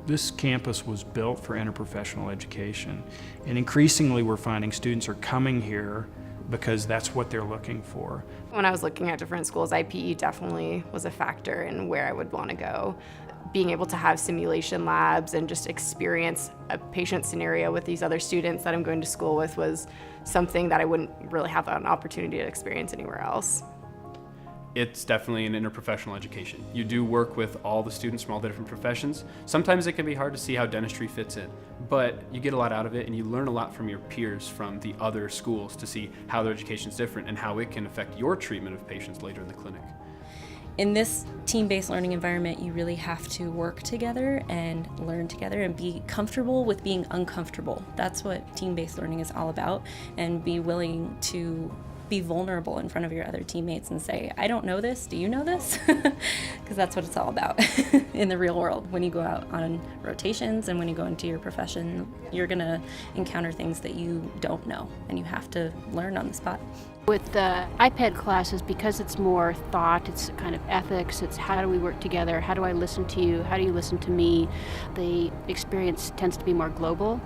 This campus was built for interprofessional education, and increasingly we're finding students are coming here because that's what they're looking for. When I was looking at different schools, IPE definitely was a factor in where I would want to go. Being able to have simulation labs and just experience a patient scenario with these other students that I'm going to school with was something that I wouldn't really have an opportunity to experience anywhere else. It's definitely an interprofessional education. You do work with all the students from all the different professions. Sometimes it can be hard to see how dentistry fits in, but you get a lot out of it and you learn a lot from your peers from the other schools to see how their education is different and how it can affect your treatment of patients later in the clinic. In this team-based learning environment, you really have to work together and learn together and be comfortable with being uncomfortable. That's what team-based learning is all about, and be willing to be vulnerable in front of your other teammates and say, I don't know this, do you know this? Because that's what it's all about in the real world. When you go out on rotations and when you go into your profession, you're gonna encounter things that you don't know, and you have to learn on the spot. With the iPad classes, because it's more thought, it's kind of ethics, it's how do we work together, how do I listen to you, how do you listen to me, the experience tends to be more global.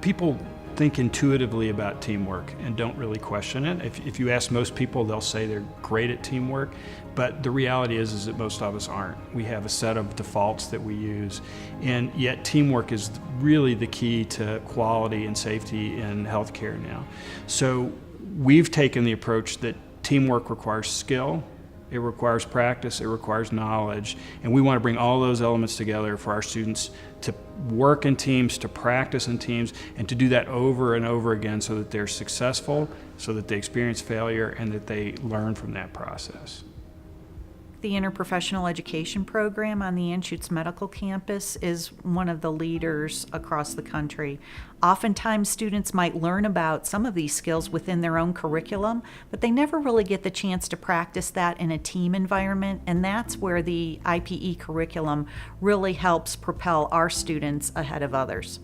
People think intuitively about teamwork and don't really question it. If you ask most people, they'll say they're great at teamwork, but the reality is that most of us aren't. We have a set of defaults that we use, and yet teamwork is really the key to quality and safety in healthcare now. So we've taken the approach that teamwork requires skill, it requires practice, it requires knowledge, and we want to bring all those elements together for our students to work in teams, to practice in teams, and to do that over and over again so that they're successful, so that they experience failure, and that they learn from that process. The Interprofessional Education Program on the Anschutz Medical Campus is one of the leaders across the country. Oftentimes students might learn about some of these skills within their own curriculum, but they never really get the chance to practice that in a team environment, and that's where the IPE curriculum really helps propel our students ahead of others.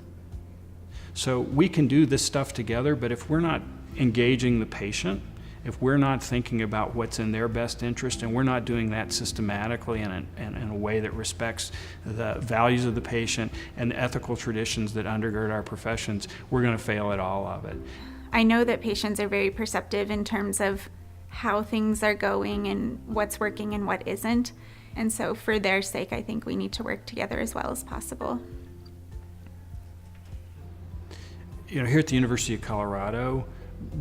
So we can do this stuff together, but if we're not engaging the patient, if we're not thinking about what's in their best interest, and we're not doing that systematically and in a way that respects the values of the patient and the ethical traditions that undergird our professions, we're going to fail at all of it. I know that patients are very perceptive in terms of how things are going and what's working and what isn't. And so for their sake, I think we need to work together as well as possible. You know, here at the University of Colorado,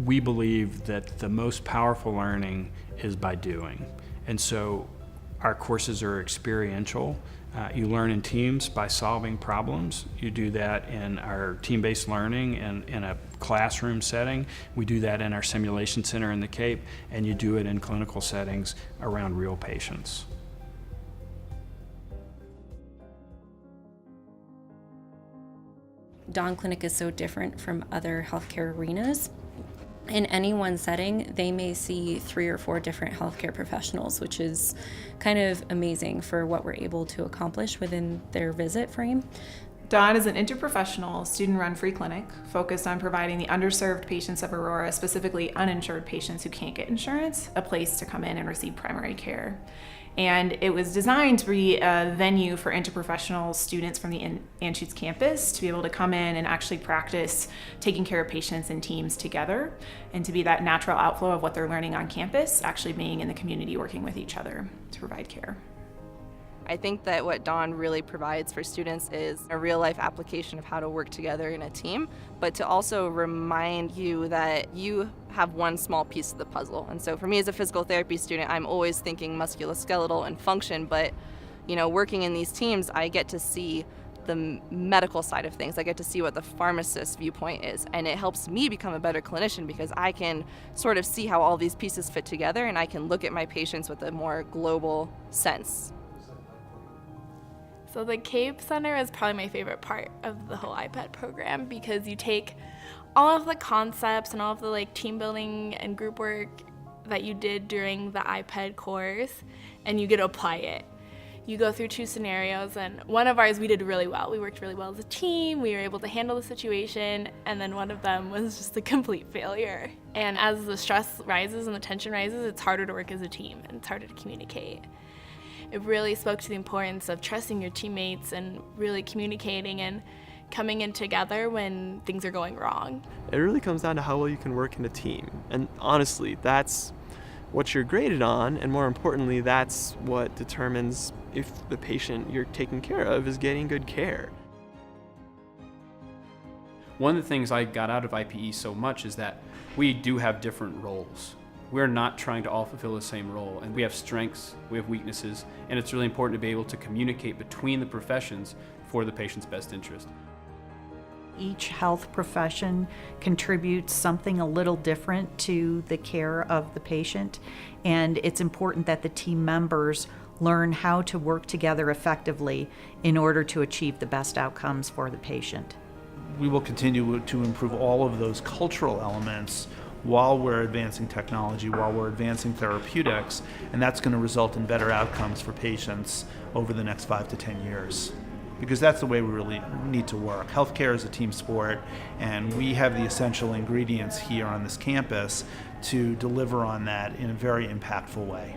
we believe that the most powerful learning is by doing. And so our courses are experiential. You learn in teams by solving problems. You do that in our team-based learning and in a classroom setting. We do that in our simulation center in the Cape, and you do it in clinical settings around real patients. Dawn Clinic is so different from other healthcare arenas. In any one setting, they may see 3 or 4 different healthcare professionals, which is kind of amazing for what we're able to accomplish within their visit frame. Dawn is an interprofessional, student-run free clinic focused on providing the underserved patients of Aurora, specifically uninsured patients who can't get insurance, a place to come in and receive primary care. And it was designed to be a venue for interprofessional students from the Anschutz campus to be able to come in and actually practice taking care of patients in teams together, and to be that natural outflow of what they're learning on campus, actually being in the community working with each other to provide care. I think that what Dawn really provides for students is a real-life application of how to work together in a team, but to also remind you that you have one small piece of the puzzle. And so for me as a physical therapy student, I'm always thinking musculoskeletal and function, but working in these teams, I get to see the medical side of things. I get to see what the pharmacist's viewpoint is, and it helps me become a better clinician because I can sort of see how all these pieces fit together, and I can look at my patients with a more global sense. So the CAPE Center is probably my favorite part of the whole iPad program, because you take all of the concepts and all of the team building and group work that you did during the iPad course, and you get to apply it. You go through 2 scenarios, and one of ours we did really well. We worked really well as a team, we were able to handle the situation, and then one of them was just a complete failure. And as the stress rises and the tension rises, it's harder to work as a team and it's harder to communicate. it really spoke to the importance of trusting your teammates and really communicating and coming in together when things are going wrong. It really comes down to how well you can work in a team. And honestly, that's what you're graded on, and more importantly, that's what determines if the patient you're taking care of is getting good care. One of the things I got out of IPE so much is that we do have different roles. We're not trying to all fulfill the same role, and we have strengths, we have weaknesses, and it's really important to be able to communicate between the professions for the patient's best interest. Each health profession contributes something a little different to the care of the patient, and it's important that the team members learn how to work together effectively in order to achieve the best outcomes for the patient. We will continue to improve all of those cultural elements while we're advancing technology, while we're advancing therapeutics, and that's going to result in better outcomes for patients over the next 5 to 10 years. Because that's the way we really need to work. Healthcare is a team sport, and we have the essential ingredients here on this campus to deliver on that in a very impactful way.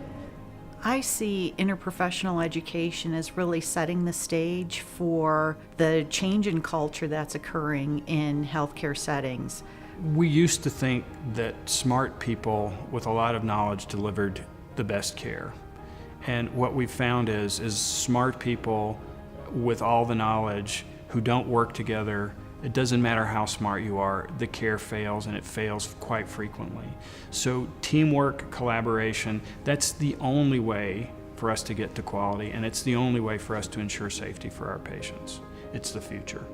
I see interprofessional education as really setting the stage for the change in culture that's occurring in healthcare settings. We used to think that smart people with a lot of knowledge delivered the best care. And what we've found is smart people with all the knowledge who don't work together, it doesn't matter how smart you are, the care fails, and it fails quite frequently. So teamwork, collaboration, that's the only way for us to get to quality, and it's the only way for us to ensure safety for our patients. It's the future.